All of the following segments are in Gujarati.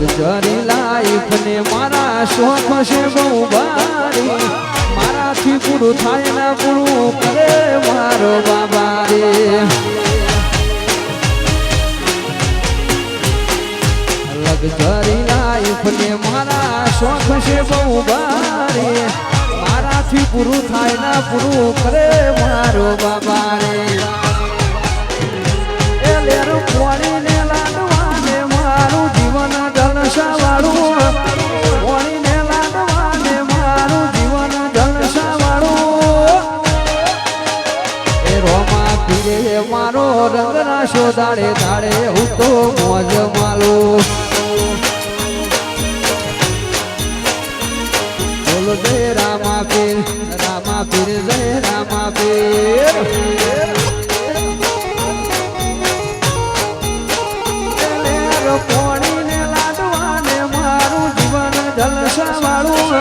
લક્ઝરી લાઈફ ને મારા શોખ છે બહુ ભારી મારાથી પૂરું થાય ના પૂરું કરે મારો બાબા રે લક્ઝરી લાઈફ ને મારા શોખ છે બહુ ભારી મારાથી પૂરું થાય ના પૂરું કરે મારો બાબા રે એ લેર પોણીને લાડવાને મારું જીવન જલસા વાળું પોણીને લાડવાને મારું જીવન જલસા વાળું એ રોમા પીરે મારો રંગ રાશો દાડે દાડે હું તો મોજ માલું બોલો જય રામા પીર જય રામા પીર પોણીને લાડવાને મારું જીવન જલસા વાળું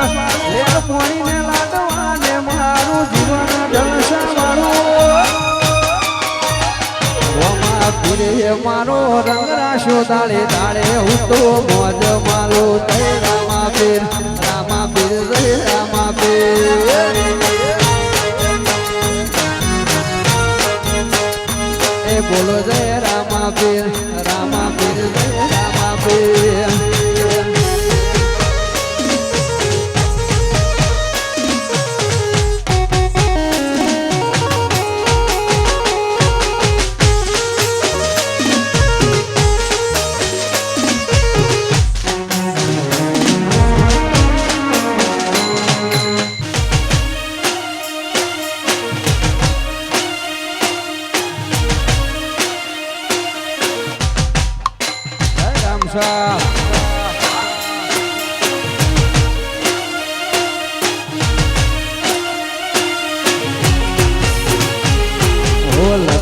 લેર પોણીને લાડવાને મારું જીવન જલસા વાળું રોમા પીરે મારો રંગ રાશો દાડે દાડે હું તો મોજ માલો જય રામા પીર જય રામા પીર એ બોલો જય રામા પીર જય રામા પીર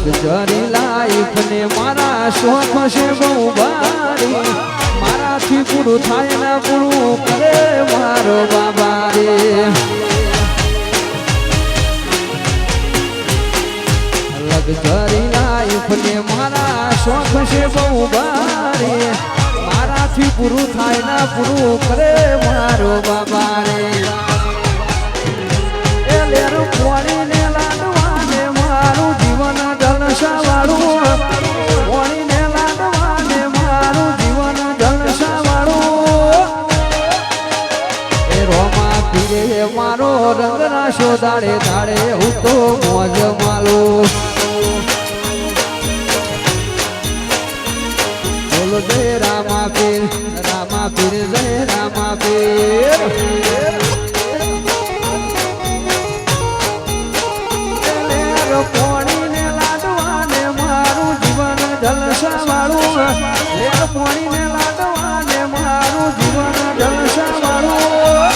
લક્ઝરી લાઈફ ને મારા શોખ છે બહુ ભારી મારાથી પૂરું થાય ના પૂરું કરે મારો બાબા રે લક્ઝરી લાઈફ ને મારા શોખ છે બહુ ભારી મારાથી પૂરું થાય ના પૂરું કરે મારો બાબા રે એ લેર પોણીને લાડવાને મારું જીવન જલસા વાળું પોણીને લાડવાને મારું જીવન જલસા વાળું એ રોમા પીરે મારો રંગ રાશો દાડે દાડે હું તો મોજ માલું બોલો જય રામા પીર જય રામા પીર પોણીને લાડવાને મારું જીવન જલસા વાળું લેર પોણીને લાડવાને મારું જીવન જલસા વાળું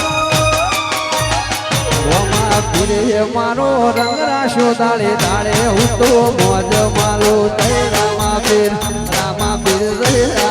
રોમા પીરે મારો રંગ રાશો દાડે દાડે હું તો મોજ માલો જય રામા પીર જય